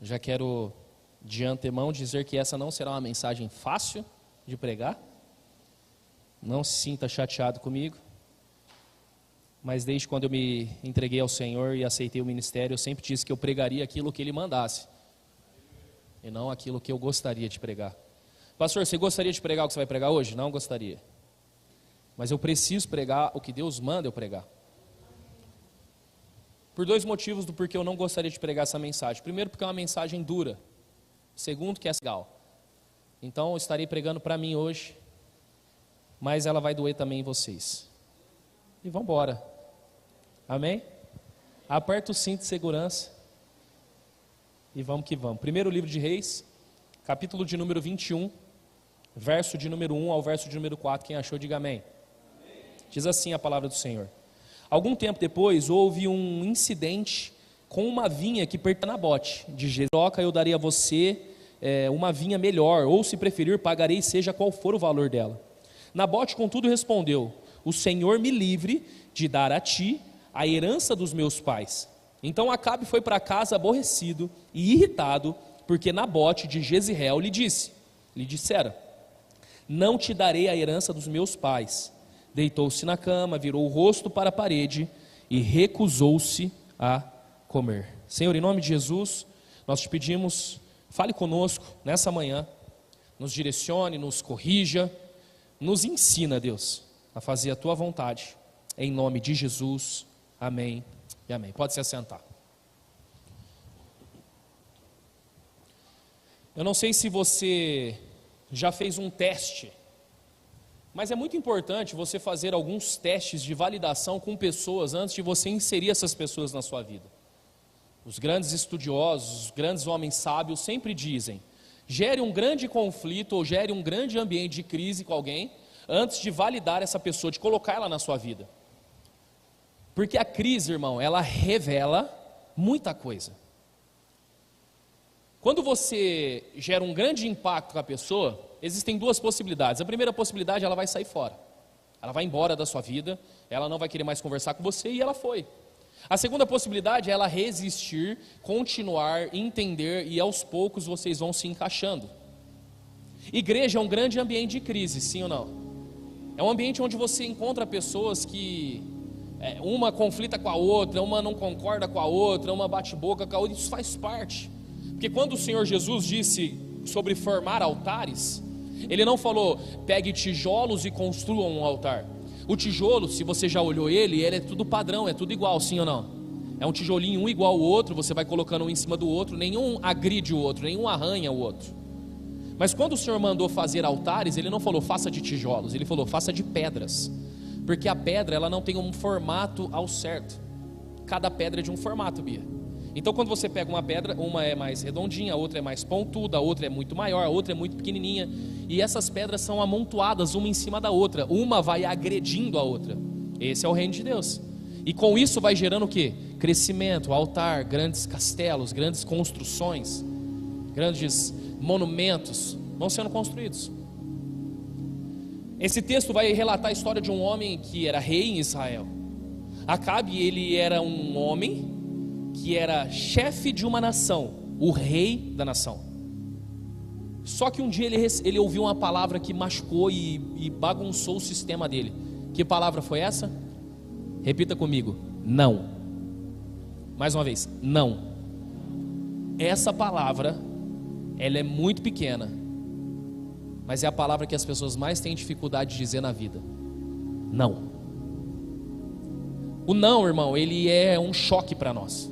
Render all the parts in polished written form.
Já quero de antemão dizer que essa não será uma mensagem fácil de pregar. Não se sinta chateado comigo. Mas desde quando eu me entreguei ao Senhor e aceitei o ministério, eu sempre disse que eu pregaria aquilo que Ele mandasse, e não aquilo que eu gostaria de pregar. Pastor, você gostaria de pregar o que você vai pregar hoje? Não gostaria. Mas eu preciso pregar o que Deus manda eu pregar. Por dois motivos do porquê eu não gostaria de pregar essa mensagem. Primeiro, porque é uma mensagem dura. Segundo, que é legal. Então eu estarei pregando para mim hoje, mas ela vai doer também em vocês. E vamos embora. Amém? Aperta o cinto de segurança e vamos que vamos. Primeiro livro de Reis, capítulo de número 21, verso de número 1 ao verso de número 4. Quem achou, diga amém. Diz assim a palavra do Senhor. Algum tempo depois houve um incidente com uma vinha que pertence a Nabote de Jezreel. Troca, eu darei a você uma vinha melhor, ou se preferir, pagarei seja qual for o valor dela. Nabote, contudo, respondeu: o Senhor me livre de dar a ti a herança dos meus pais. Então Acabe foi para casa aborrecido e irritado, porque Nabote de Jezreel lhe dissera: não te darei a herança dos meus pais. Deitou-se na cama, virou o rosto para a parede e recusou-se a comer. Senhor, em nome de Jesus, nós te pedimos, fale conosco nessa manhã, nos direcione, nos corrija, nos ensina, Deus, a fazer a tua vontade, em nome de Jesus, amém e amém. Pode se assentar. Eu não sei se você já fez um teste, mas é muito importante você fazer alguns testes de validação com pessoas antes de você inserir essas pessoas na sua vida. Os grandes estudiosos, os grandes homens sábios sempre dizem: gere um grande conflito ou gere um grande ambiente de crise com alguém antes de validar essa pessoa, de colocar ela na sua vida. Porque a crise, irmão, ela revela muita coisa. Quando você gera um grande impacto com a pessoa, existem duas possibilidades. A primeira possibilidade, ela vai sair fora. Ela vai embora da sua vida, ela não vai querer mais conversar com você e ela foi. A segunda possibilidade é ela resistir, continuar, entender e aos poucos vocês vão se encaixando. Igreja é um grande ambiente de crise, sim ou não? É um ambiente onde você encontra pessoas que uma conflita com a outra, uma não concorda com a outra, uma bate boca com a outra. Isso faz parte. Porque quando o Senhor Jesus disse sobre formar altares, Ele não falou: pegue tijolos e construa um altar. O tijolo, se você já olhou ele é tudo padrão, é tudo igual, sim ou não? É um tijolinho um igual ao outro, você vai colocando um em cima do outro, nenhum agride o outro, nenhum arranha o outro. Mas quando o Senhor mandou fazer altares, Ele não falou faça de tijolos, Ele falou faça de pedras. Porque a pedra, ela não tem um formato ao certo. Cada pedra é de um formato, Bia. Então quando você pega uma pedra, uma é mais redondinha, a outra é mais pontuda, a outra é muito maior, a outra é muito pequenininha. E essas pedras são amontoadas uma em cima da outra. Uma vai agredindo a outra. Esse é o reino de Deus. E com isso vai gerando o quê? Crescimento, altar, grandes castelos, grandes construções, grandes monumentos vão sendo construídos. Esse texto vai relatar a história de um homem que era rei em Israel. Acabe, ele era um homem que era chefe de uma nação, o rei da nação. Só que um dia ele ouviu uma palavra que machucou e bagunçou o sistema dele. Que palavra foi essa? Repita comigo: não. Mais uma vez: não. Essa palavra, ela é muito pequena, mas é a palavra que as pessoas mais têm dificuldade de dizer na vida. Não. O não, irmão, ele é um choque para nós.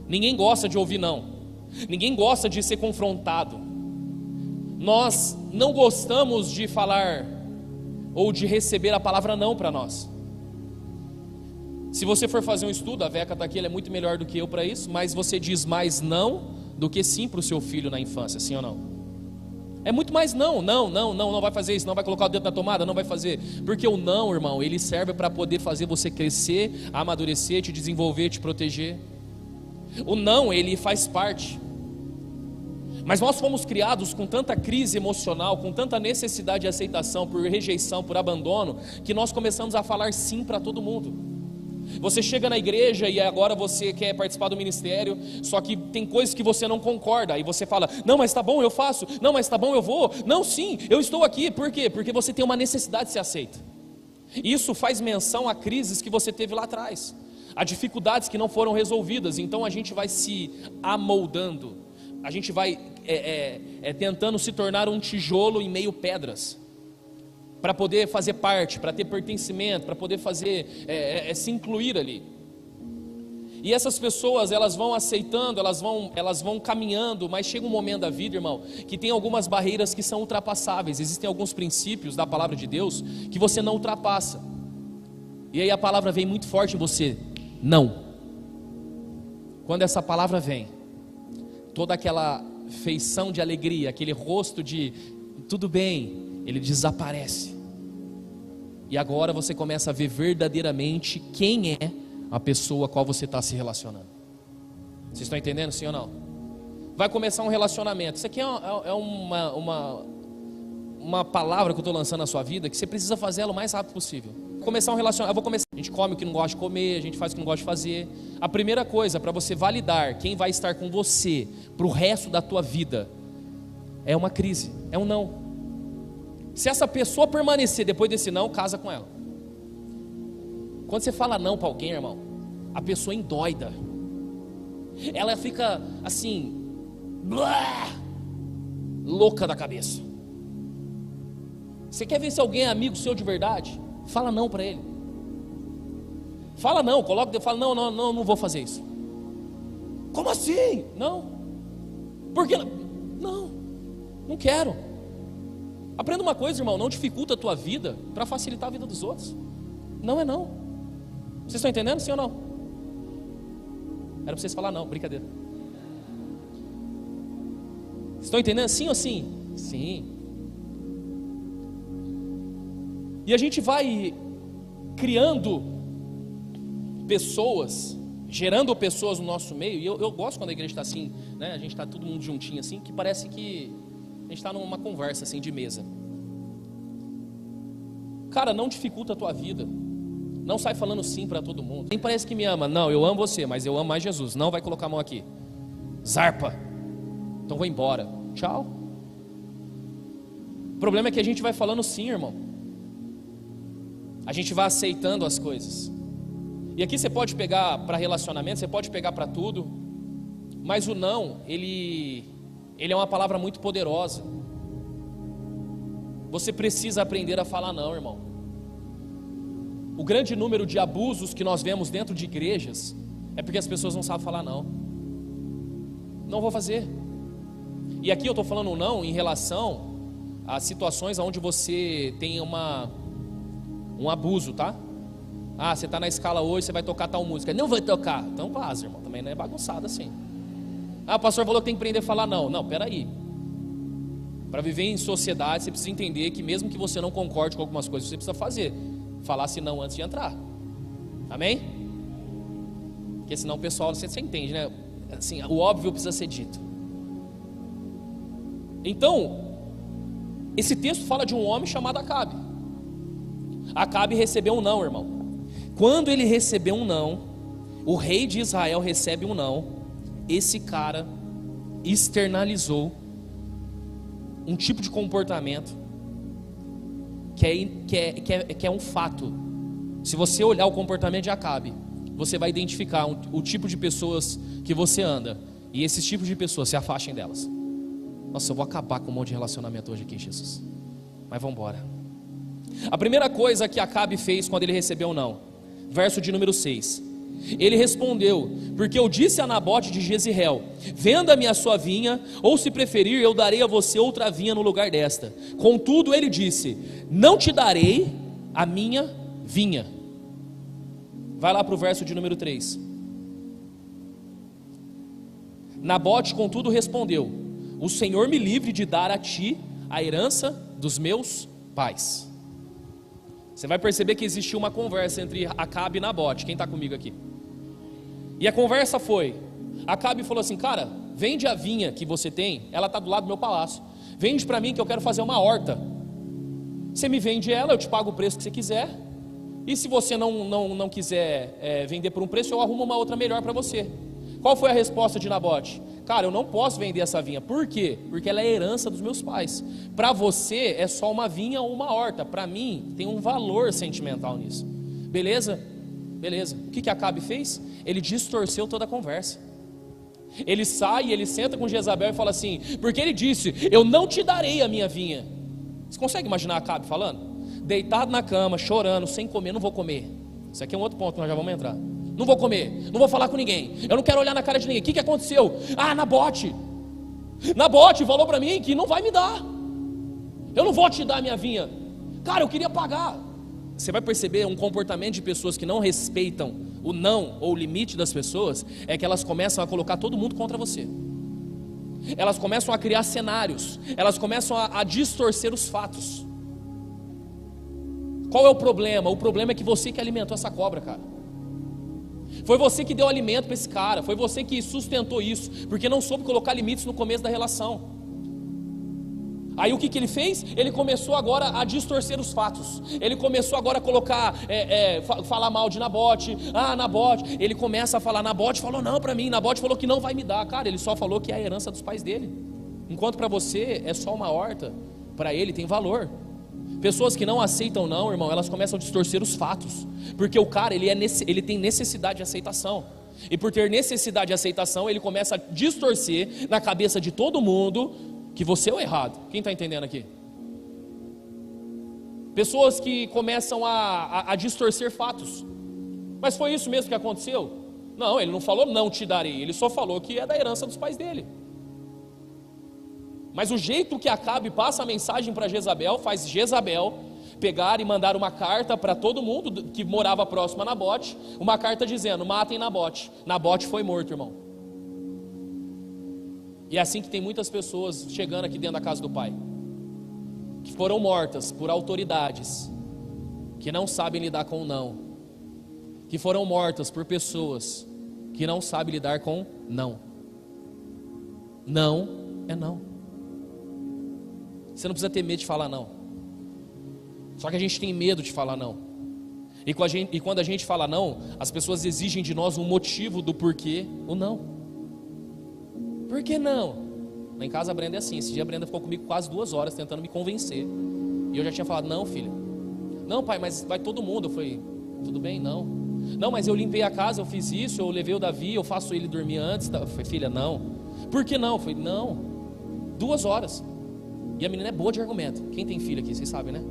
Ninguém gosta de ouvir não. Ninguém gosta de ser confrontado. Nós não gostamos de falar ou de receber a palavra não para nós. Se você for fazer um estudo, a Veca está aqui, ela é muito melhor do que eu para isso, mas você diz mais não do que sim para o seu filho na infância, sim ou não? É muito mais não vai fazer isso, não vai colocar o dedo na tomada, não vai fazer. Porque o não, irmão, ele serve para poder fazer você crescer, amadurecer, te desenvolver, te proteger. O não, ele faz parte. Mas nós fomos criados com tanta crise emocional, com tanta necessidade de aceitação, por rejeição, por abandono, que nós começamos a falar sim para todo mundo. Você chega na igreja e agora você quer participar do ministério, só que tem coisas que você não concorda, aí você fala, não, mas tá bom, eu faço, não, mas tá bom, eu vou, não, sim, eu estou aqui, por quê? Porque você tem uma necessidade de ser aceito. Isso faz menção a crises que você teve lá atrás, a dificuldades que não foram resolvidas, então a gente vai se amoldando, a gente vai tentando se tornar um tijolo em meio pedras, para poder fazer parte, para ter pertencimento, para poder fazer, se incluir ali. E essas pessoas, elas vão aceitando, elas vão caminhando, mas chega um momento da vida, irmão, que tem algumas barreiras que são ultrapassáveis. Existem alguns princípios da palavra de Deus que você não ultrapassa. E aí a palavra vem muito forte em você, não. Quando essa palavra vem, toda aquela feição de alegria, aquele rosto de tudo bem, ele desaparece. E agora você começa a ver verdadeiramente quem é a pessoa a qual você está se relacionando. Vocês estão entendendo, sim ou não? Vai começar um relacionamento. Isso aqui é uma palavra que eu estou lançando na sua vida, que você precisa fazer ela o mais rápido possível. Começar um relacionamento. A gente come o que não gosta de comer, a gente faz o que não gosta de fazer. A primeira coisa para você validar quem vai estar com você para o resto da tua vida é uma crise, é um não. Se essa pessoa permanecer depois desse não, casa com ela. Quando você fala não para alguém, irmão, a pessoa endoida. Ela fica assim, blá, louca da cabeça. Você quer ver se alguém é amigo seu de verdade? Fala não para ele. Fala não, fala não vou fazer isso. Como assim? Não. Por que não? Não quero. Aprenda uma coisa, irmão, não dificulta a tua vida para facilitar a vida dos outros. Não é não. Vocês estão entendendo, sim ou não? Era para vocês falar não, brincadeira. Vocês estão entendendo, sim ou sim? Sim. E a gente vai criando pessoas, gerando pessoas no nosso meio. E eu gosto quando a igreja está assim, né? A gente está todo mundo juntinho assim, que parece que a gente está numa conversa assim de mesa. Cara, não dificulta a tua vida. Não sai falando sim para todo mundo. Nem parece que me ama. Não, eu amo você, mas eu amo mais Jesus. Não vai colocar a mão aqui. Zarpa. Então vou embora. Tchau. O problema é que a gente vai falando sim, irmão. A gente vai aceitando as coisas. E aqui você pode pegar para relacionamento, você pode pegar para tudo. Mas o não, ele é uma palavra muito poderosa. Você precisa aprender a falar não, irmão. O grande número de abusos que nós vemos dentro de igrejas é porque as pessoas não sabem falar não. Não vou fazer. E aqui eu estou falando não em relação a situações onde você tem um abuso, tá? Ah, você está na escala hoje, você vai tocar tal música. Não vai tocar. Então vaza, irmão. Também não é bagunçado assim. Ah, o pastor falou que tem que aprender a falar não. Não, peraí. Para viver em sociedade, você precisa entender que mesmo que você não concorde com algumas coisas, você precisa fazer. Falar se não antes de entrar. Amém? Porque senão o pessoal, você entende, né? Assim, o óbvio precisa ser dito. Então, esse texto fala de um homem chamado Acabe. Acabe recebeu um não, irmão. Quando ele recebeu um não, o rei de Israel recebe um não, esse cara externalizou um tipo de comportamento que é um fato. Se você olhar o comportamento de Acabe, você vai identificar o tipo de pessoas que você anda. E esses tipos de pessoas, se afastem delas. Nossa, eu vou acabar com um monte de relacionamento hoje aqui, Jesus. Mas vamos embora. A primeira coisa que Acabe fez quando ele recebeu o não, verso de número 6. Ele respondeu: porque eu disse a Nabote de Jezreel: venda-me a sua vinha, ou se preferir, eu darei a você outra vinha no lugar desta. Contudo ele disse: não te darei a minha vinha. Vai lá para o verso de número 3. Nabote contudo respondeu: o Senhor me livre de dar a ti a herança dos meus pais. Você vai perceber que existiu uma conversa entre Acabe e Nabote. Quem está comigo aqui? E a conversa foi: Acabe falou assim: cara, vende a vinha que você tem, ela está do lado do meu palácio. Vende para mim que eu quero fazer uma horta. Você me vende ela, eu te pago o preço que você quiser. E se você não quiser vender por um preço, eu arrumo uma outra melhor para você. Qual foi a resposta de Nabote? Cara, eu não posso vender essa vinha. Por quê? Porque ela é herança dos meus pais. Para você é só uma vinha ou uma horta. Para mim tem um valor sentimental nisso. Beleza? Beleza. O que Acabe fez? Ele distorceu toda a conversa. Ele sai, ele senta com Jezabel e fala assim, porque ele disse, eu não te darei a minha vinha. Você consegue imaginar Acabe falando? Deitado na cama, chorando, sem comer, não vou comer. Isso aqui é um outro ponto que nós já vamos entrar. Não vou comer, não vou falar com ninguém, eu não quero olhar na cara de ninguém. O que aconteceu? Nabote falou para mim que não vai me dar. Eu não vou te dar a minha vinha. Cara, eu queria pagar. Você vai perceber um comportamento de pessoas que não respeitam o não ou o limite das pessoas, é que elas começam a colocar todo mundo contra você. Elas começam a criar cenários, elas começam a distorcer os fatos. Qual é o problema? O problema é que você que alimentou essa cobra, cara. Foi você que deu alimento para esse cara, foi você que sustentou isso, porque não soube colocar limites no começo da relação. Aí o que ele fez? Ele começou agora a distorcer os fatos. Ele começou agora a colocar, falar mal de Nabote. Nabote, ele começa a falar, Nabote falou não para mim, Nabote falou que não vai me dar. Cara, ele só falou que é a herança dos pais dele. Enquanto para você é só uma horta, para ele tem valor. Pessoas que não aceitam não, irmão, elas começam a distorcer os fatos, porque o cara, ele tem necessidade de aceitação, e por ter necessidade de aceitação, ele começa a distorcer na cabeça de todo mundo, que você é o errado. Quem está entendendo aqui? Pessoas que começam a distorcer fatos. Mas foi isso mesmo que aconteceu? Não, ele não falou não te darei, ele só falou que é da herança dos pais dele. Mas o jeito que Acabe passa a mensagem para Jezabel, faz Jezabel pegar e mandar uma carta para todo mundo que morava próximo a Nabote, uma carta dizendo, matem Nabote. Nabote foi morto, irmão. E é assim que tem muitas pessoas chegando aqui dentro da casa do Pai, que foram mortas por autoridades, que não sabem lidar com o não, que foram mortas por pessoas que não sabem lidar com não. Não é não. Você não precisa ter medo de falar não. Só que a gente tem medo de falar não. E quando a gente fala não, as pessoas exigem de nós um motivo do porquê o não. Por que não? Lá em casa a Brenda é assim. Esse dia a Brenda ficou comigo quase 2 horas tentando me convencer. E eu já tinha falado, não filha. Não pai, mas vai todo mundo. Eu falei, tudo bem, não. Não, mas eu limpei a casa, eu fiz isso, eu levei o Davi, eu faço ele dormir antes. Eu falei, filha, não. Por que não? Eu falei, não. 2 horas. E a menina é boa de argumento. Quem tem filho aqui, vocês sabem, né?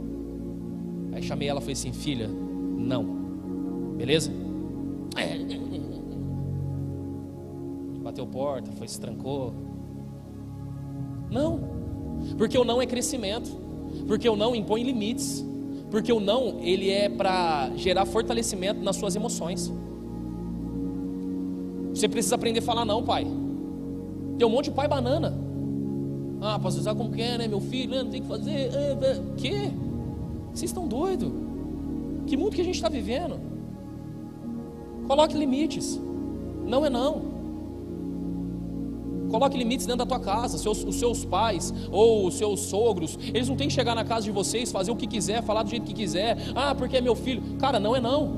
Aí chamei ela e falei assim, filha, não. Beleza? Bateu porta, foi, se trancou. Não. Porque o não é crescimento. Porque o não impõe limites. Porque o não, ele é para gerar fortalecimento nas suas emoções. Você precisa aprender a falar não, pai. Tem um monte de pai banana. Pastor, sabe como que é, né? Meu filho, não tem que fazer. Que? Vocês estão doidos? Que mundo que a gente está vivendo? Coloque limites. Não é não. Coloque limites dentro da tua casa. Os seus pais ou os seus sogros, eles não têm que chegar na casa de vocês, fazer o que quiser, falar do jeito que quiser. Porque é meu filho. Cara, não é não.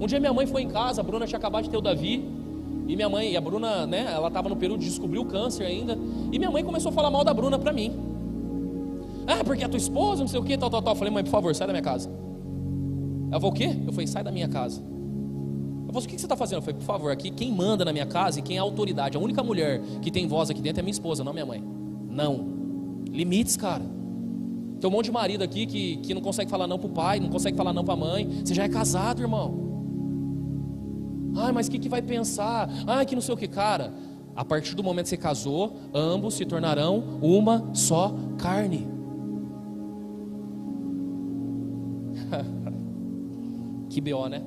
Um dia minha mãe foi em casa, a Bruna tinha acabado de ter o Davi. E minha mãe, e a Bruna, né, ela estava no período de descobrir o câncer ainda. E minha mãe começou a falar mal da Bruna para mim. Porque é a tua esposa, não sei o que, tal. Eu falei, mãe, por favor, sai da minha casa. Ela falou, o quê? Eu falei, sai da minha casa. Eu falei, o que você está fazendo? Eu falei, por favor, aqui quem manda na minha casa e quem é a autoridade, a única mulher que tem voz aqui dentro é minha esposa, não minha mãe. Não. Limites, cara. Tem um monte de marido aqui que não consegue falar não pro pai, não consegue falar não pra mãe. Você já é casado, irmão. Mas o que vai pensar? Que não sei o que, cara. A partir do momento que você casou, ambos se tornarão uma só carne. Que BO, né?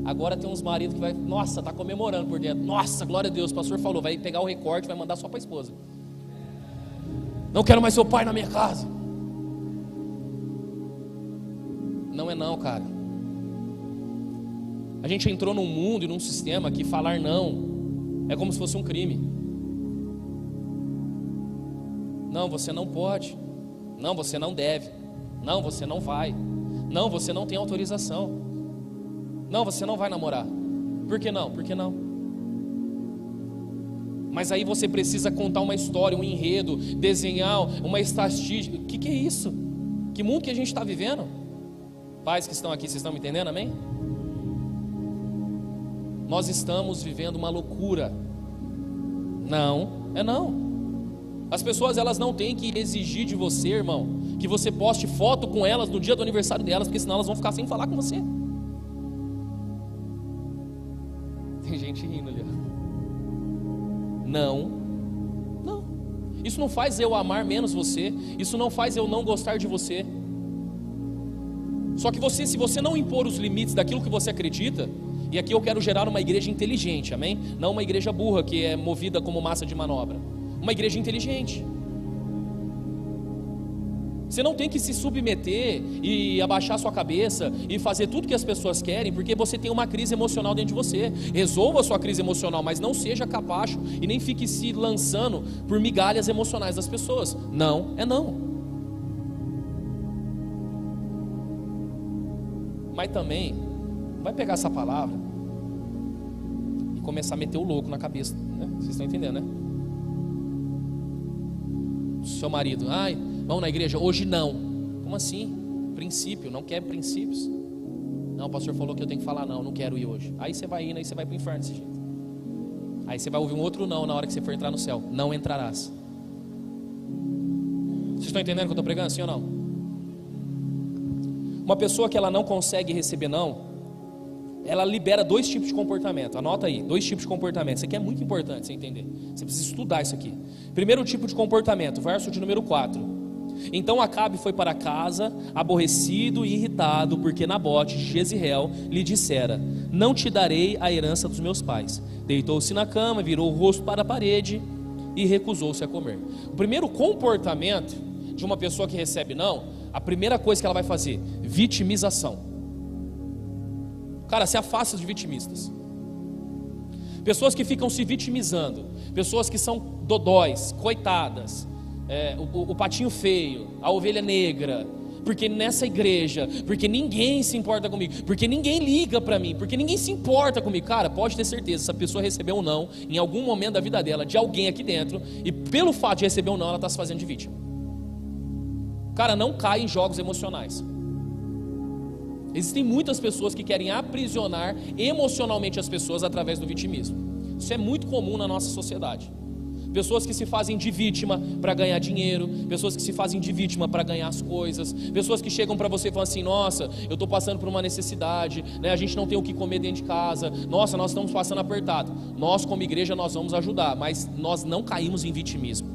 Agora tem uns maridos que vai, nossa, tá comemorando por dentro. Nossa, glória a Deus, o pastor falou, vai pegar o recorte, vai mandar só para a esposa. Não quero mais seu pai na minha casa. Não é não, cara. A gente entrou num mundo e num sistema que falar não é como se fosse um crime. Não, você não pode. Não, você não deve. Não, você não vai. Não, você não tem autorização. Não, você não vai namorar. Por que não? Por que não? Mas aí você precisa contar uma história, um enredo, desenhar uma estatística. O que é isso? Que mundo que a gente está vivendo? Pais que estão aqui, vocês estão me entendendo, amém? Nós estamos vivendo uma loucura. Não, não. As pessoas, elas não têm que exigir de você, irmão, que você poste foto com elas no dia do aniversário delas, porque senão elas vão ficar sem falar com você. Tem gente rindo ali. Não. Isso não faz eu amar menos você. Isso não faz eu não gostar de você. Só que você, se você não impor os limites daquilo que você acredita, e aqui eu quero gerar uma igreja inteligente, amém? Não uma igreja burra que é movida como massa de manobra. Uma igreja inteligente. Você não tem que se submeter e abaixar sua cabeça e fazer tudo que as pessoas querem, porque você tem uma crise emocional dentro de você. Resolva a sua crise emocional, mas não seja capacho e nem fique se lançando por migalhas emocionais das pessoas. Não é não. Mas também não vai pegar essa palavra e começar a meter o louco na cabeça, né? Vocês estão entendendo, né? Seu marido, vamos na igreja? Hoje não. Como assim? Princípio, não quer princípios? Não, o pastor falou que eu tenho que falar não quero ir hoje. Aí você vai indo, aí você vai para o inferno desse jeito. Aí você vai ouvir um outro não na hora que você for entrar no céu. Não entrarás. Vocês estão entendendo o que eu estou pregando, sim ou não? Uma pessoa que ela não consegue receber não, ela libera 2 tipos de comportamento. Anota aí, 2 tipos de comportamento. Isso aqui é muito importante você entender. Você precisa estudar isso aqui. Primeiro tipo de comportamento, verso de número 4. Então Acabe foi para casa, aborrecido e irritado, porque Nabote, Jezreel, lhe dissera: não te darei a herança dos meus pais. Deitou-se na cama, virou o rosto para a parede e recusou-se a comer. O primeiro comportamento de uma pessoa que recebe não, a primeira coisa que ela vai fazer, vitimização. Cara, se afasta de vitimistas. Pessoas que ficam se vitimizando, pessoas que são dodóis, coitadas, o patinho feio, a ovelha negra, porque nessa igreja, porque ninguém se importa comigo, porque ninguém liga para mim, porque ninguém se importa comigo. Cara, pode ter certeza, essa pessoa recebeu um não em algum momento da vida dela, de alguém aqui dentro, e pelo fato de receber um não, ela está se fazendo de vítima. Cara, não cai em jogos emocionais. Existem muitas pessoas que querem aprisionar emocionalmente as pessoas através do vitimismo. Isso é muito comum na nossa sociedade. Pessoas que se fazem de vítima para ganhar dinheiro, pessoas que se fazem de vítima para ganhar as coisas, pessoas que chegam para você e falam assim: nossa, eu estou passando por uma necessidade, né? A gente não tem o que comer dentro de casa, nossa, nós estamos passando apertado. Nós como igreja nós vamos ajudar, mas nós não caímos em vitimismo.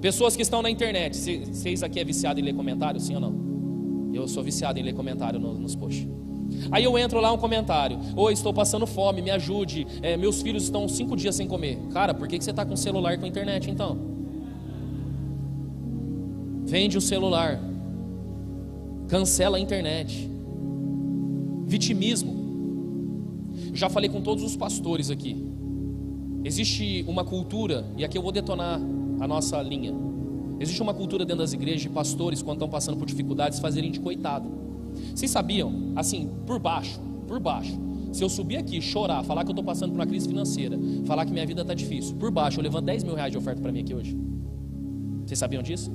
Pessoas que estão na internet, vocês aqui é viciado em ler comentário, sim ou não? Eu sou viciado em ler comentário nos posts. Aí eu entro lá um comentário: oi, estou passando fome, me ajude, meus filhos estão 5 dias sem comer. Cara, por que você está com celular e com internet então? Vende o celular, cancela a internet. Vitimismo. Já falei com todos os pastores aqui. Existe uma cultura, e aqui eu vou detonar a nossa linha. Existe uma cultura dentro das igrejas de pastores, quando estão passando por dificuldades, fazerem de coitado. Vocês sabiam, assim, por baixo, se eu subir aqui, chorar, falar que eu estou passando por uma crise financeira, falar que minha vida está difícil, por baixo eu levanto 10 mil reais de oferta para mim aqui hoje? Vocês sabiam disso?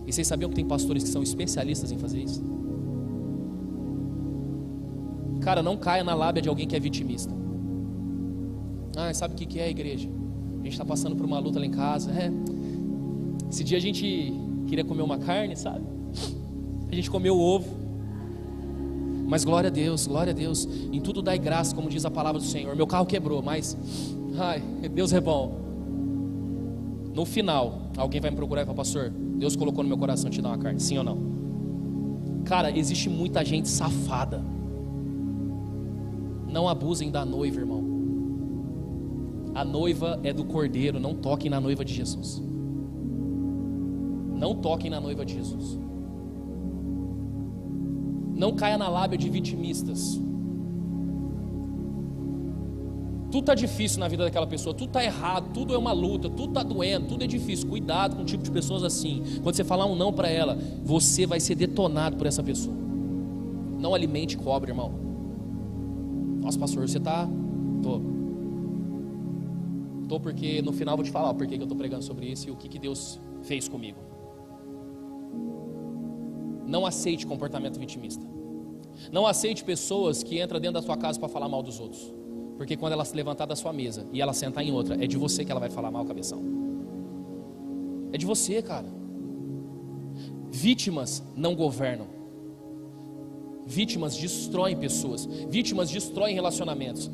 E vocês sabiam que tem pastores que são especialistas em fazer isso? Cara, não caia na lábia de alguém que é vitimista. Sabe o que é a igreja? A gente está passando por uma luta lá em casa. Esse dia a gente queria comer uma carne, sabe? A gente comeu o ovo. Mas glória a Deus, em tudo dai graça, como diz a palavra do Senhor. Meu carro quebrou, mas Deus é bom. No final, alguém vai me procurar e falar: pastor, Deus colocou no meu coração te dar uma carne, sim ou não? Cara, existe muita gente safada. Não abusem da noiva, irmão. A noiva é do Cordeiro, não toquem na noiva de Jesus. Não toquem na noiva de Jesus. Não caia na lábia de vitimistas. Tudo está difícil na vida daquela pessoa, tudo está errado, tudo é uma luta, tudo está doendo, tudo é difícil. Cuidado com o tipo de pessoas assim. Quando você falar um não para ela, você vai ser detonado por essa pessoa. Não alimente cobra, irmão. Nossa, pastor, você está... Tô porque no final eu vou te falar por que eu estou pregando sobre isso e o que Deus fez comigo. Não aceite comportamento vitimista. Não aceite pessoas que entram dentro da sua casa para falar mal dos outros. Porque quando ela se levantar da sua mesa e ela sentar em outra, é de você que ela vai falar mal, cabeção. É de você, cara. Vítimas não governam. Vítimas destroem pessoas. Vítimas destroem relacionamentos.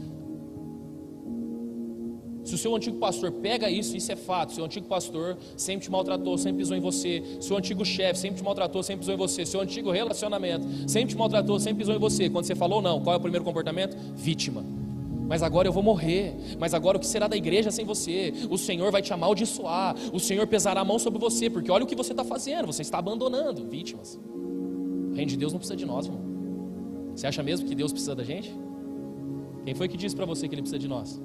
Se o seu antigo pastor pega isso é fato. Seu antigo pastor sempre te maltratou, sempre pisou em você. Seu antigo chefe sempre te maltratou, sempre pisou em você. Seu antigo relacionamento sempre te maltratou, sempre pisou em você. Quando você falou não, qual é o primeiro comportamento? Vítima. Mas agora eu vou morrer. Mas agora o que será da igreja sem você? O Senhor vai te amaldiçoar. O Senhor pesará a mão sobre você. Porque olha o que você está fazendo. Você está abandonando. Vítimas. O reino de Deus não precisa de nós, irmão. Você acha mesmo que Deus precisa da gente? Quem foi que disse para você que Ele precisa de nós?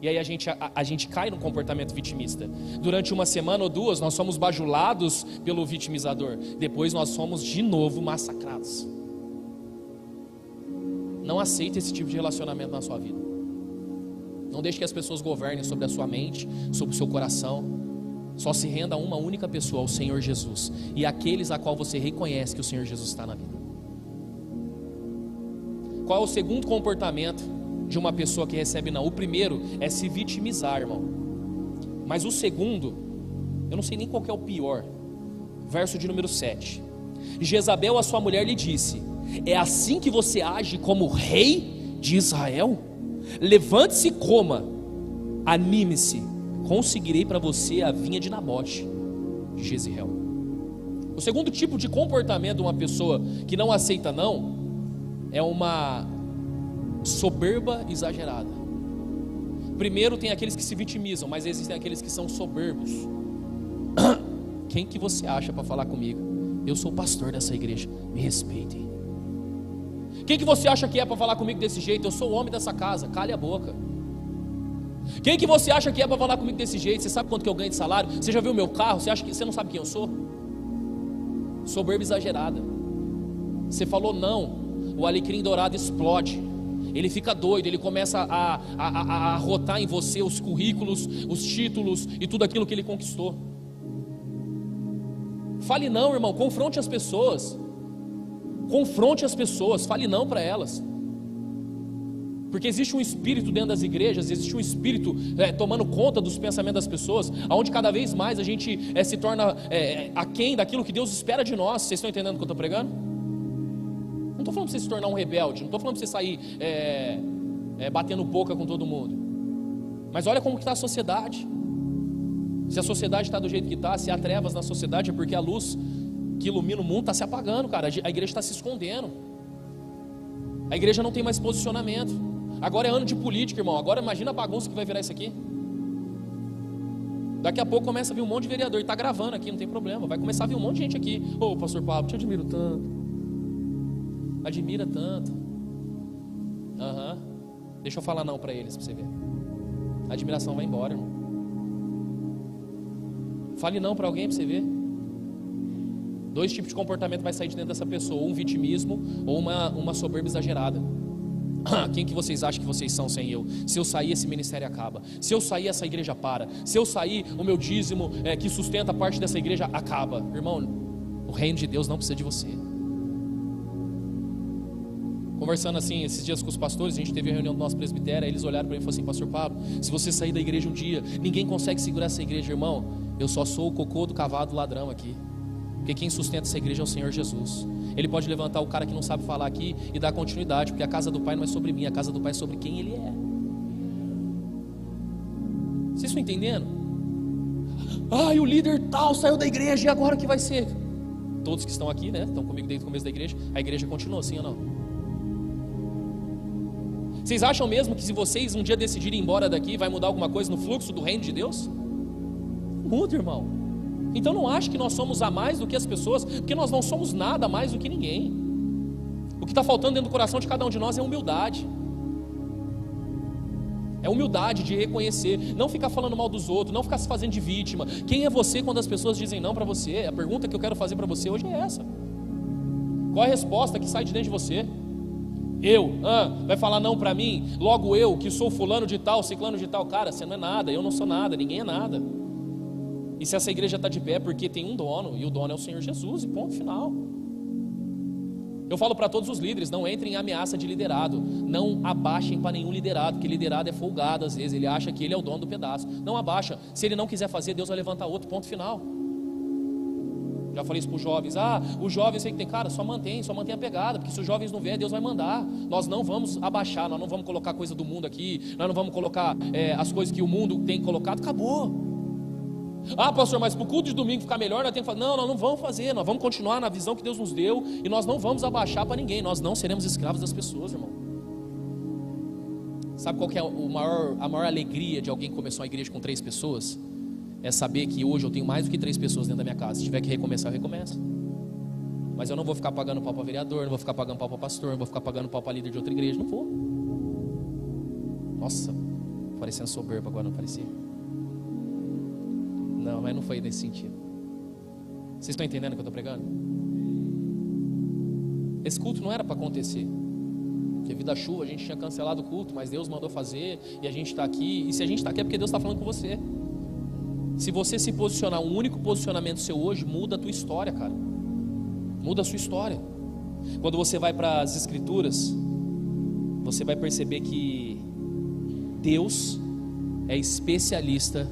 E aí a gente cai no comportamento vitimista. Durante uma semana ou duas nós somos bajulados pelo vitimizador. Depois nós somos de novo massacrados. Não aceite esse tipo de relacionamento na sua vida. Não deixe que as pessoas governem sobre a sua mente, sobre o seu coração. Só se renda a uma única pessoa, ao Senhor Jesus. E àqueles a qual você reconhece que o Senhor Jesus está na vida. Qual é o segundo comportamento de uma pessoa que recebe não? O primeiro é se vitimizar, irmão. Mas o segundo, eu não sei nem qual que é o pior. Verso de número 7. Jezabel, a sua mulher, lhe disse: é assim que você age como rei de Israel? Levante-se e coma, anime-se, conseguirei para você a vinha de Nabote de Jezreel. O segundo tipo de comportamento de uma pessoa que não aceita não é uma soberba exagerada. Primeiro tem aqueles que se vitimizam, mas existem aqueles que são soberbos. Quem que você acha para falar comigo? Eu sou o pastor dessa igreja, me respeitem. Quem que você acha que é para falar comigo desse jeito? Eu sou o homem dessa casa, cale a boca. Quem que você acha que é para falar comigo desse jeito? Você sabe quanto que eu ganho de salário? Você já viu o meu carro? Você acha que você não sabe quem eu sou? Soberba exagerada. Você falou não, o alecrim dourado explode. Ele fica doido, ele começa a rotar em você os currículos, os títulos e tudo aquilo que ele conquistou. Fale não, irmão, confronte as pessoas. Confronte as pessoas, fale não para elas. Porque existe um espírito dentro das igrejas, existe um espírito tomando conta dos pensamentos das pessoas, onde cada vez mais a gente se torna aquém daquilo que Deus espera de nós. Vocês estão entendendo o que eu estou pregando? Não estou falando para você se tornar um rebelde, não estou falando para você sair batendo boca com todo mundo. Mas olha como que está a sociedade. Se a sociedade está do jeito que está, se há trevas na sociedade, é porque a luz que ilumina o mundo está se apagando, cara. A igreja está se escondendo. A igreja não tem mais posicionamento. Agora é ano de política, irmão. Agora imagina a bagunça que vai virar isso aqui. Daqui a pouco começa a vir um monte de vereador. E está gravando aqui, não tem problema. Vai começar a vir um monte de gente aqui. Ô, pastor Pablo, te admiro tanto. Admira tanto. Deixa eu falar não para eles, para você ver. A admiração vai embora, irmão. Fale não para alguém para você ver. Dois tipos de comportamento vai sair de dentro dessa pessoa: um vitimismo ou uma soberba exagerada. Quem que vocês acham que vocês são sem eu? Se eu sair, esse ministério acaba. Se eu sair, essa igreja para. Se eu sair, o meu dízimo que sustenta a parte dessa igreja acaba. Irmão, o reino de Deus não precisa de você. Conversando assim esses dias com os pastores, a gente teve uma reunião do nosso presbitério. Aí eles olharam para mim e falaram assim: pastor Pablo, se você sair da igreja um dia, ninguém consegue segurar essa igreja. Irmão, eu só sou o cocô do cavalo do ladrão aqui. Porque quem sustenta essa igreja é o Senhor Jesus. Ele pode levantar o cara que não sabe falar aqui e dar continuidade, porque a casa do Pai não é sobre mim, a casa do Pai é sobre quem Ele é. Vocês estão entendendo? Ai, o líder tal saiu da igreja, e agora o que vai ser? Todos que estão aqui, né, estão comigo desde o começo da igreja. A igreja continua assim ou não? Vocês acham mesmo que se vocês um dia decidirem ir embora daqui, vai mudar alguma coisa no fluxo do reino de Deus? Muda, irmão. Então não ache que nós somos a mais do que as pessoas, porque nós não somos nada mais do que ninguém. O que está faltando dentro do coração de cada um de nós é humildade. É humildade de reconhecer, não ficar falando mal dos outros, não ficar se fazendo de vítima. Quem é você quando as pessoas dizem não para você? A pergunta que eu quero fazer para você hoje é essa. Qual é a resposta que sai de dentro de você? Vai falar não para mim? Logo eu, que sou fulano de tal, ciclano de tal. Cara, você não é nada, eu não sou nada, ninguém é nada. E se essa igreja está de pé é porque tem um dono, e o dono é o Senhor Jesus, e ponto final. Eu falo para todos os líderes, não entrem em ameaça de liderado, não abaixem para nenhum liderado, porque liderado é folgado às vezes, ele acha que ele é o dono do pedaço. Não abaixa, se ele não quiser fazer, Deus vai levantar outro, ponto final. Já falei isso para os jovens, os jovens sei que tem, cara, só mantém a pegada, porque se os jovens não vierem, Deus vai mandar. Nós não vamos abaixar, nós não vamos colocar coisa do mundo aqui, nós não vamos colocar as coisas que o mundo tem colocado, acabou. Pastor, mas para o culto de domingo ficar melhor, nós temos que fazer. Não, nós não vamos fazer, nós vamos continuar na visão que Deus nos deu, e nós não vamos abaixar para ninguém, nós não seremos escravos das pessoas, irmão. Sabe qual que é a maior alegria de alguém que começou a igreja com 3 pessoas? É saber que hoje eu tenho mais do que 3 pessoas dentro da minha casa. Se tiver que recomeçar, eu recomeço. Mas eu não vou ficar pagando pau para vereador, não vou ficar pagando pau para pastor, não vou ficar pagando pau para líder de outra igreja, não vou. Nossa, parecendo soberbo agora, não parecia? Não, mas não foi nesse sentido. Vocês estão entendendo o que eu estou pregando? Esse culto não era para acontecer. Devido à chuva a gente tinha cancelado o culto, mas Deus mandou fazer e a gente está aqui. E se a gente está aqui é porque Deus está falando com você. Se você se posicionar, um único posicionamento seu hoje, muda a tua história, cara. Muda a sua história. Quando você vai para as Escrituras, você vai perceber que Deus é especialista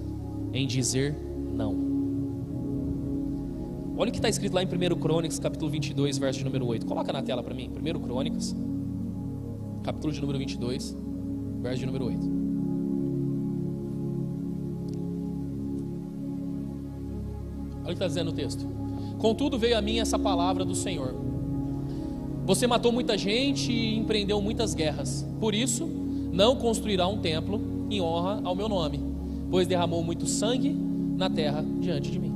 em dizer não. Olha o que está escrito lá em 1 Crônicas, capítulo 22, verso de número 8. Coloca na tela para mim, 1 Crônicas, capítulo de número 22, verso de número 8. Olha o que está dizendo o texto. Contudo veio a mim essa palavra do Senhor: você matou muita gente e empreendeu muitas guerras, por isso não construirá um templo em honra ao meu nome, pois derramou muito sangue na terra diante de mim.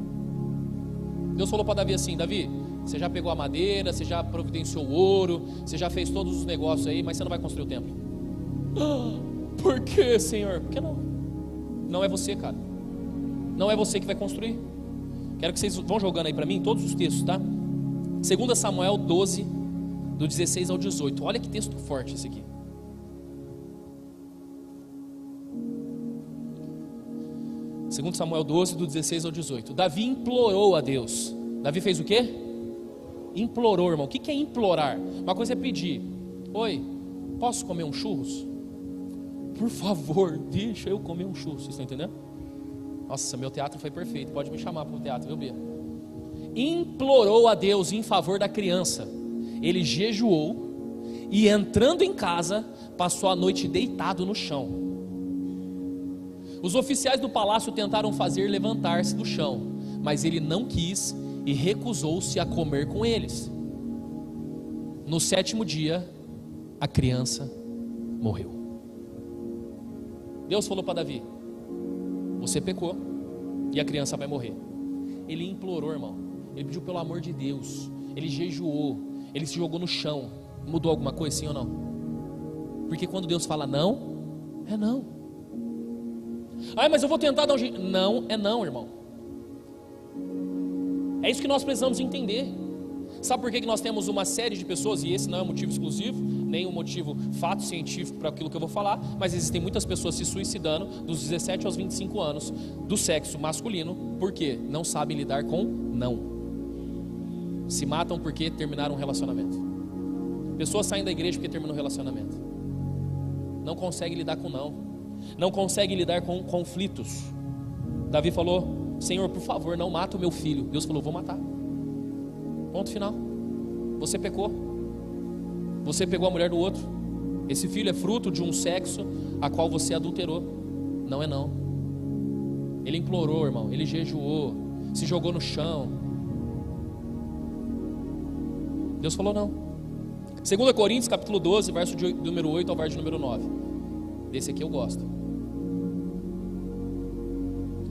Deus falou para Davi assim: Davi, você já pegou a madeira, você já providenciou o ouro, você já fez todos os negócios aí, mas você não vai construir o templo. Por que, Senhor? Por que não? Não é você, cara. Não é você que vai construir. Quero que vocês vão jogando aí para mim todos os textos, tá? 2 Samuel 12, do 16 ao 18. Olha que texto forte esse aqui. Segundo Samuel 12, do 16 ao 18. Davi implorou a Deus. Davi fez o quê? Implorou, irmão. O que é implorar? Uma coisa é pedir: oi, posso comer um churros? Por favor, deixa eu comer um churros. Vocês estão entendendo? Nossa, meu teatro foi perfeito. Pode me chamar para o teatro, viu, Bia? Implorou a Deus em favor da criança. Ele jejuou e, entrando em casa, passou a noite deitado no chão. Os oficiais do palácio tentaram fazer levantar-se do chão, mas ele não quis e recusou-se a comer com eles. No 7º dia, a criança morreu. Deus falou para Davi: você pecou e a criança vai morrer. Ele implorou, irmão. Ele pediu pelo amor de Deus. Ele jejuou. Ele se jogou no chão. Mudou alguma coisa, sim ou não? Porque quando Deus fala não, é não. Mas eu vou tentar dar um jeito. Não, é não, irmão. É isso que nós precisamos entender. Sabe por que nós temos uma série de pessoas, e esse não é um motivo exclusivo, nem um motivo fato científico para aquilo que eu vou falar, mas existem muitas pessoas se suicidando dos 17 aos 25 anos do sexo masculino, porque não sabem lidar com não. Se matam porque terminaram um relacionamento. Pessoas saem da igreja porque terminam um relacionamento. Não conseguem lidar com não. Não conseguem lidar com conflitos. Davi falou: Senhor, por favor, não mata o meu filho. Deus falou: vou matar. Ponto final. Você pecou. Você pegou a mulher do outro. Esse filho é fruto de um sexo a qual você adulterou. Não é não. Ele implorou, irmão. Ele jejuou, se jogou no chão. Deus falou não. 2 Coríntios capítulo 12, verso de número 8 ao verso de número 9. Desse aqui eu gosto.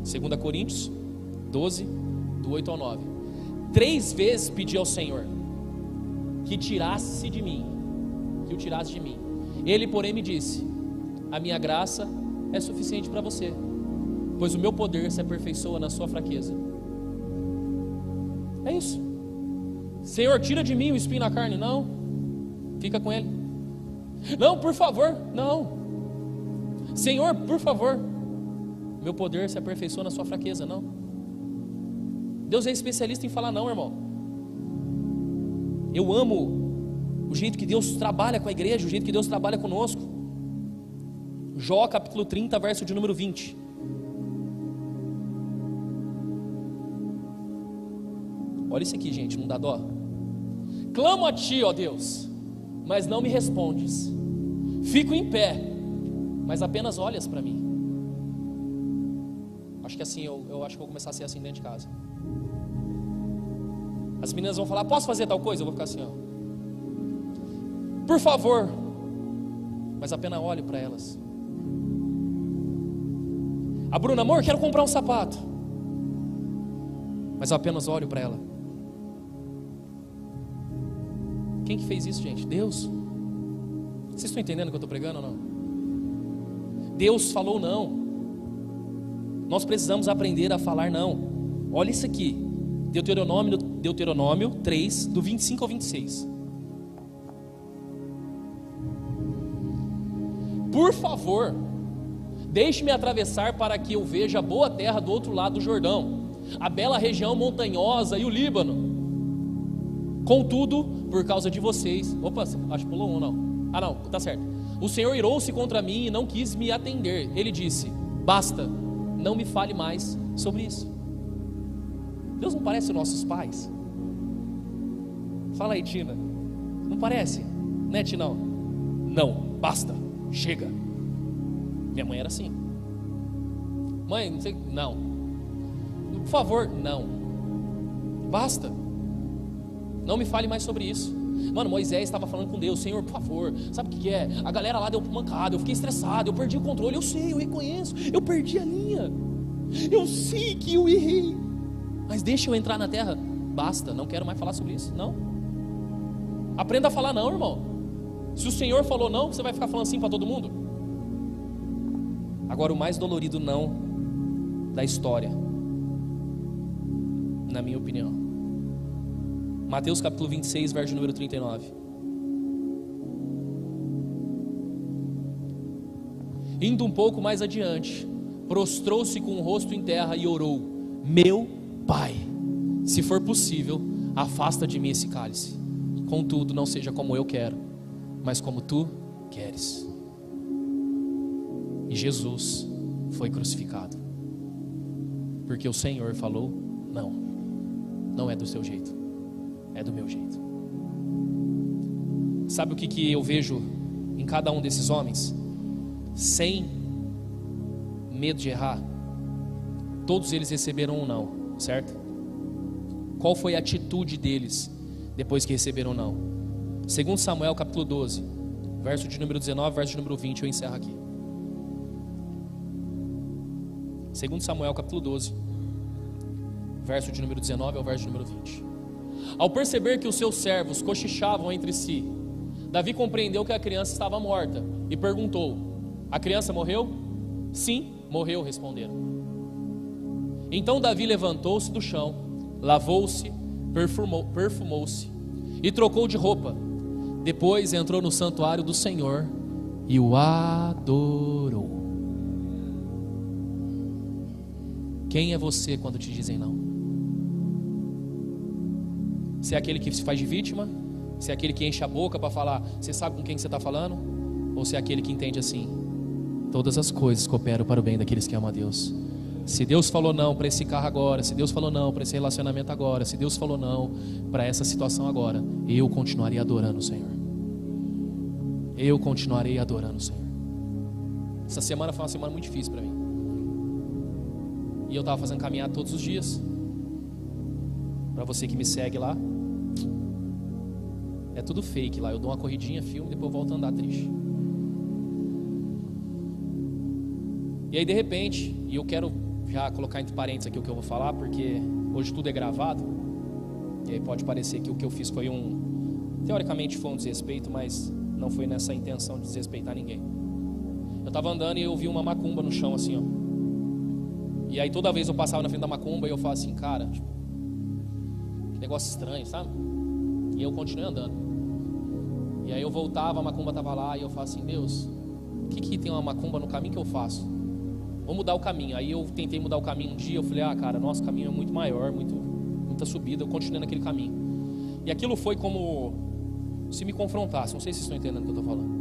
2 Coríntios 12, do 8 ao 9. 3 vezes pedi ao Senhor que o tirasse de mim. Ele, porém, me disse: a minha graça é suficiente para você, pois o meu poder se aperfeiçoa na sua fraqueza. É isso. Senhor, tira de mim o espinho na carne. Não, fica com ele. Não, por favor, não. Senhor, por favor, meu poder se aperfeiçoa na sua fraqueza. Não. Deus é especialista em falar não, irmão. Eu amo o jeito que Deus trabalha com a igreja, o jeito que Deus trabalha conosco. Jó capítulo 30, verso de número 20. Olha isso aqui, gente, não dá dó? Clamo a ti, ó Deus, mas não me respondes. Fico em pé, mas apenas olhas para mim. Acho que assim, eu acho que vou começar a ser assim dentro de casa. As meninas vão falar, posso fazer tal coisa? Eu vou ficar assim, ó. Por favor. Mas apenas olho para elas. A Bruna, amor, quero comprar um sapato. Mas eu apenas olho para ela. Quem que fez isso, gente? Deus. Vocês estão entendendo o que eu estou pregando ou não? Deus falou não. Nós precisamos aprender a falar não. Olha isso aqui. Deuteronômio 3, do 25 ao 26. Por favor, deixe-me atravessar para que eu veja a boa terra do outro lado do Jordão, a bela região montanhosa e o Líbano. Contudo, por causa de vocês... Opa, acho que pulou um, não. Ah não, tá certo. O Senhor irou-se contra mim e não quis me atender. Ele disse, basta, não me fale mais sobre isso. Deus não parece os nossos pais? Fala aí, Tina. Não parece? Né, Tinão? Não, basta, chega. Minha mãe era assim. Mãe, não sei... Não. Por favor, não. Basta. Não me fale mais sobre isso. Mano, Moisés estava falando com Deus, Senhor, por favor, sabe o que é? A galera lá deu mancada, eu fiquei estressado, eu perdi o controle, eu sei, eu reconheço, eu perdi a linha, eu sei que eu errei, mas deixa eu entrar na terra. Basta, não quero mais falar sobre isso. Não. Aprenda a falar não, irmão. Se o Senhor falou não, você vai ficar falando assim para todo mundo? Agora, o mais dolorido não da história, na minha opinião, Mateus capítulo 26, verso número 39. Indo um pouco mais adiante, prostrou-se com o rosto em terra e orou: meu Pai, se for possível, afasta de mim esse cálice. Contudo, não seja como eu quero, mas como tu queres. E Jesus foi crucificado, porque o Senhor falou: não, não é do seu jeito, é do meu jeito. Sabe o que eu vejo em cada um desses homens? Sem medo de errar, todos eles receberam um não, certo? Qual foi a atitude deles depois que receberam um não? Segundo Samuel capítulo 12, verso de número 19, verso de número 20, eu encerro aqui. Segundo Samuel capítulo 12, verso de número 19 ao verso de número 20. Ao perceber que os seus servos cochichavam entre si, Davi compreendeu que a criança estava morta e perguntou: a criança morreu? Sim, morreu, responderam. Então Davi levantou-se do chão, lavou-se, perfumou-se e trocou de roupa. Depois entrou no santuário do Senhor e o adorou. Quem é você quando te dizem não? Se é aquele que se faz de vítima? Se é aquele que enche a boca para falar, você sabe com quem você está falando? Ou se é aquele que entende assim: todas as coisas cooperam para o bem daqueles que amam a Deus. Se Deus falou não para esse carro agora, se Deus falou não para esse relacionamento agora, se Deus falou não para essa situação agora, eu continuarei adorando o Senhor. Eu continuarei adorando o Senhor. Essa semana foi uma semana muito difícil para mim. E eu estava fazendo caminhada todos os dias. Para você que me segue lá, é tudo fake lá. Eu dou uma corridinha, filme, depois eu volto a andar triste. E aí de repente, e eu quero já colocar entre parênteses aqui o que eu vou falar, porque hoje tudo é gravado. E aí pode parecer que o que eu fiz foi teoricamente foi um desrespeito, mas não foi nessa intenção de desrespeitar ninguém. Eu estava andando e eu vi uma macumba no chão assim, ó. E aí toda vez eu passava na frente da macumba e eu falava assim, cara, tipo, que negócio estranho, sabe? E eu continuei andando. E aí eu voltava, a macumba estava lá e eu falava assim, Deus, o que tem uma macumba no caminho que eu faço? Vou mudar o caminho. Aí eu tentei mudar o caminho um dia, eu falei, cara, nosso caminho é muito maior, muita subida, eu continuei naquele caminho. E aquilo foi como se me confrontasse, não sei se vocês estão entendendo o que eu estou falando.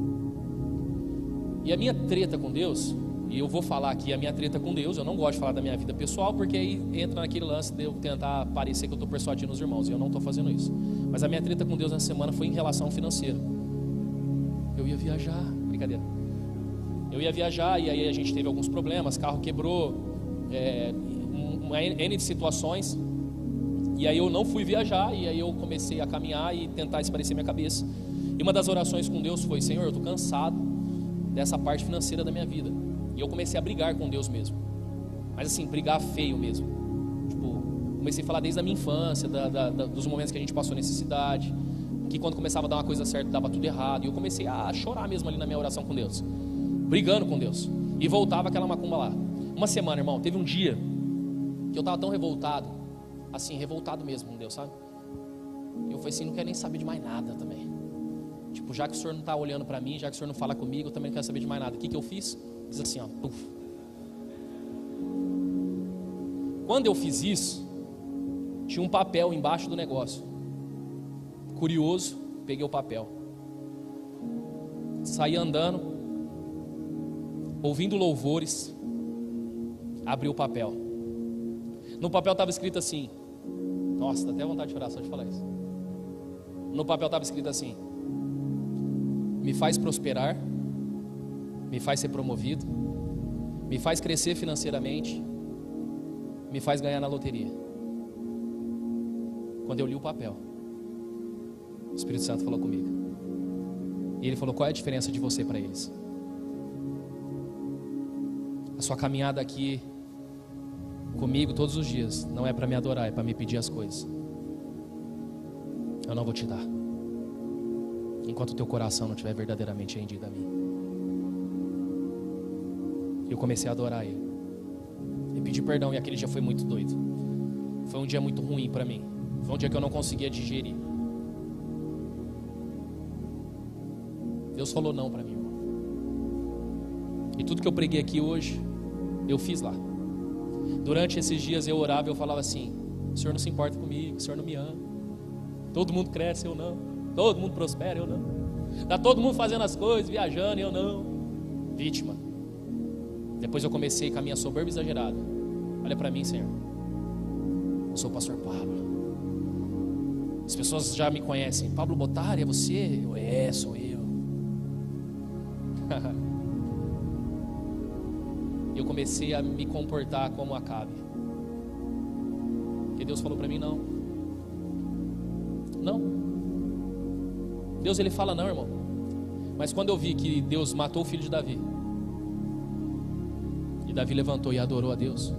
E a minha treta com Deus, e eu vou falar aqui a minha treta com Deus, eu não gosto de falar da minha vida pessoal, porque aí entra naquele lance de eu tentar parecer que eu estou persuadindo os irmãos, e eu não estou fazendo isso. Mas a minha treta com Deus nessa semana foi em relação ao financeiro. Eu ia viajar, brincadeira. Eu ia viajar e aí a gente teve alguns problemas, carro quebrou, uma N de situações. E aí eu não fui viajar, e aí eu comecei a caminhar e tentar esparecer minha cabeça. E uma das orações com Deus foi, Senhor, eu estou cansado dessa parte financeira da minha vida. E eu comecei a brigar com Deus mesmo. Mas assim, brigar feio mesmo. Tipo, comecei a falar desde a minha infância, dos momentos que a gente passou necessidade, que quando começava a dar uma coisa certa, dava tudo errado. E eu comecei a chorar mesmo ali na minha oração com Deus, brigando com Deus. E voltava aquela macumba lá. Uma semana, irmão, teve um dia que eu estava tão revoltado, assim, revoltado mesmo com Deus, sabe? E eu falei assim, não quero nem saber de mais nada também. Tipo, já que o Senhor não está olhando para mim, já que o Senhor não fala comigo, eu também não quero saber de mais nada. O que eu fiz? Fiz assim, ó, puf. Quando eu fiz isso, tinha um papel embaixo do negócio. Curioso, peguei o papel. Saí andando, ouvindo louvores, abri o papel. No papel estava escrito assim, nossa, dá até vontade de chorar só de falar isso. No papel estava escrito assim, me faz prosperar, me faz ser promovido, me faz crescer financeiramente, me faz ganhar na loteria. Quando eu li o papel, o Espírito Santo falou comigo. E ele falou, qual é a diferença de você para eles? A sua caminhada aqui comigo todos os dias não é para me adorar, é para me pedir as coisas. Eu não vou te dar enquanto o teu coração não estiver verdadeiramente rendido a mim. Eu comecei a adorar ele e pedir perdão, e aquele dia foi muito doido. Foi um dia muito ruim para mim. Foi um dia que eu não conseguia digerir. Deus falou não para mim, irmão. E tudo que eu preguei aqui hoje, eu fiz lá. Durante esses dias eu orava e eu falava assim, o Senhor não se importa comigo, o Senhor não me ama. Todo mundo cresce, eu não. Todo mundo prospera, eu não. Está todo mundo fazendo as coisas, viajando, eu não. Vítima. Depois eu comecei com a minha soberba exagerada. Olha para mim, Senhor. Eu sou o pastor Pablo. As pessoas já me conhecem. Pablo Bottari, é você? Sou eu. Eu comecei a me comportar como Acabe. Porque Deus falou para mim, não. Deus, ele fala não, irmão. Mas quando eu vi que Deus matou o filho de Davi, e Davi levantou e adorou a Deus,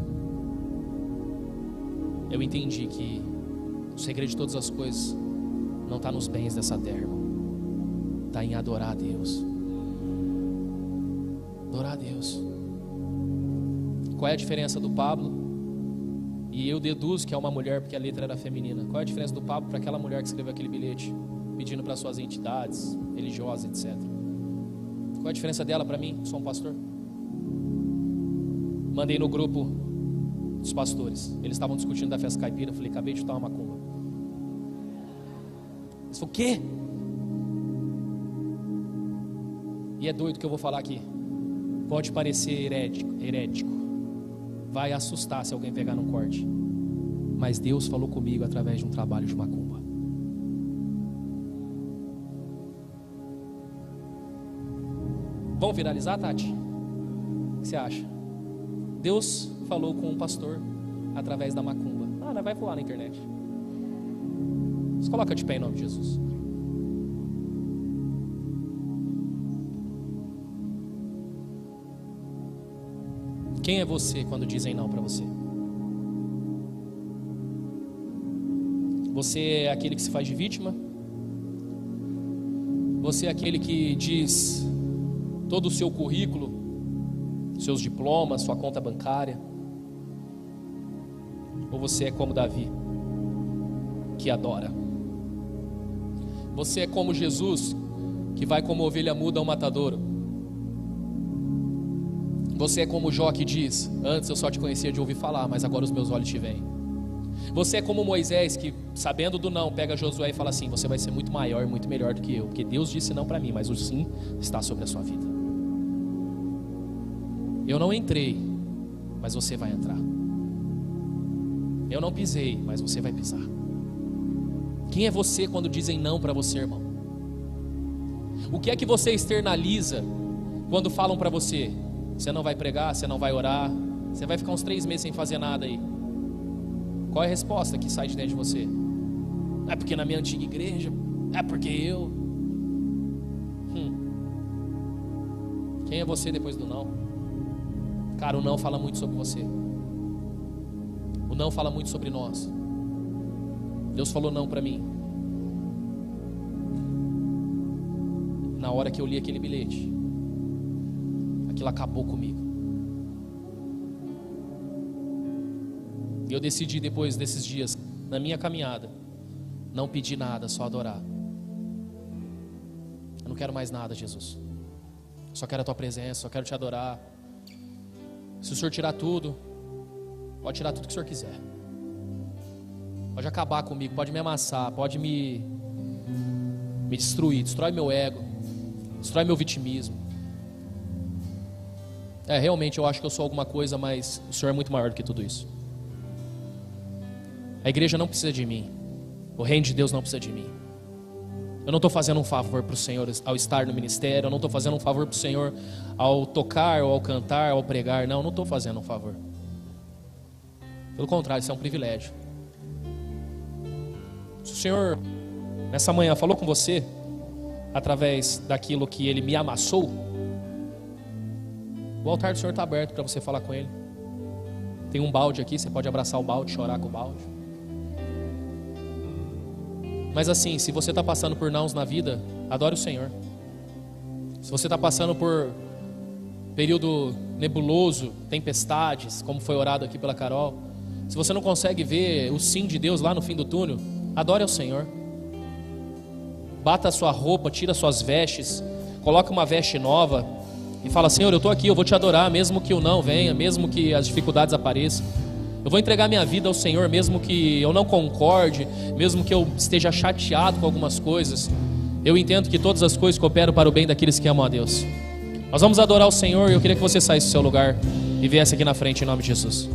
eu entendi que o segredo de todas as coisas não está nos bens dessa terra, irmão. Está em adorar a Deus. Adorar a Deus. Qual é a diferença do Pablo? E eu deduzo que é uma mulher, porque a letra era feminina. Qual é a diferença do Pablo para aquela mulher que escreveu aquele bilhete pedindo para suas entidades religiosas, etc? Qual é a diferença dela para mim, que sou um pastor? Mandei no grupo dos pastores. Eles estavam discutindo da festa caipira. Eu falei, acabei de chutar uma macumba. Eles falaram, o quê? E é doido o que eu vou falar aqui. Pode parecer herético. Vai assustar se alguém pegar no corte. Mas Deus falou comigo através de um trabalho de macumba. Vamos viralizar, Tati? O que você acha? Deus falou com um pastor através da macumba. Não vai voar na internet. Se coloca de pé em nome de Jesus. Quem é você quando dizem não para você? Você é aquele que se faz de vítima? Você é aquele que diz todo o seu currículo seus diplomas, sua conta bancária? Ou você é como Davi, que adora? Você é como Jesus, que vai como ovelha muda ao matadouro? Você é como Jó, que diz: antes eu só te conhecia de ouvir falar, mas agora os meus olhos te veem. Você é como Moisés, que sabendo do não, pega Josué e fala assim: você vai ser muito maior e muito melhor do que eu, porque Deus disse não para mim, mas o sim está sobre a sua vida. Eu não entrei, mas você vai entrar. Eu não pisei, mas você vai pisar. Quem é você quando dizem não para você, irmão? O que é que você externaliza quando falam para você: você não vai pregar, você não vai orar, você vai ficar uns 3 meses sem fazer nada aí? Qual é a resposta que sai de dentro de você? É porque na minha antiga igreja, é porque eu... Quem é você depois do não? Cara, o não fala muito sobre você. O não fala muito sobre nós. Deus falou não para mim na hora que eu li aquele bilhete. Aquilo acabou comigo. E eu decidi, depois desses dias, na minha caminhada, não pedir nada, só adorar. Eu não quero mais nada, Jesus. Só quero a tua presença, só quero te adorar. Se o Senhor tirar tudo, pode tirar tudo que o Senhor quiser. Pode acabar comigo, pode me amassar, pode me destruir. Destrói meu ego, destrói meu vitimismo. Realmente eu acho que eu sou alguma coisa, mas o Senhor é muito maior do que tudo isso. A igreja não precisa de mim. O reino de Deus não precisa de mim. Eu não estou fazendo um favor para o Senhor ao estar no ministério. Eu não estou fazendo um favor para o Senhor ao tocar, ou ao cantar, ou ao pregar. Não estou fazendo um favor. Pelo contrário, isso é um privilégio. Se o Senhor nessa manhã falou com você através daquilo que Ele me amassou, o altar do Senhor está aberto para você falar com Ele. Tem um balde aqui, você pode abraçar o balde, chorar com o balde. Mas assim, se você está passando por nãos na vida, adore o Senhor. Se você está passando por período nebuloso, tempestades, como foi orado aqui pela Carol, se você não consegue ver o sim de Deus lá no fim do túnel, adore ao Senhor. Bata a sua roupa, tira suas vestes, coloque uma veste nova e fala: Senhor, eu estou aqui, eu vou te adorar, mesmo que o não venha, mesmo que as dificuldades apareçam. Eu vou entregar minha vida ao Senhor, mesmo que eu não concorde, mesmo que eu esteja chateado com algumas coisas. Eu entendo que todas as coisas cooperam para o bem daqueles que amam a Deus. Nós vamos adorar o Senhor e eu queria que você saísse do seu lugar e viesse aqui na frente em nome de Jesus.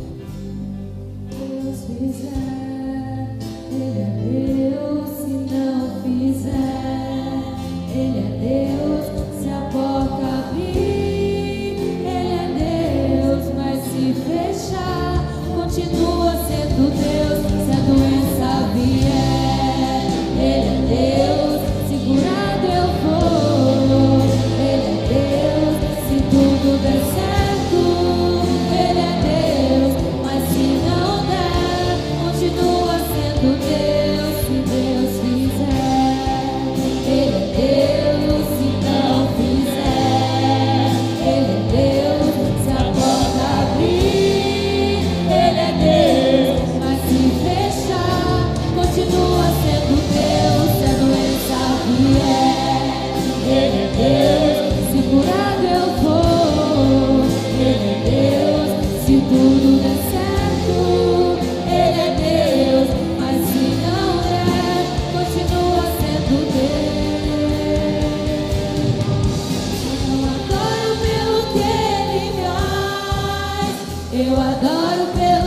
Eu adoro pelo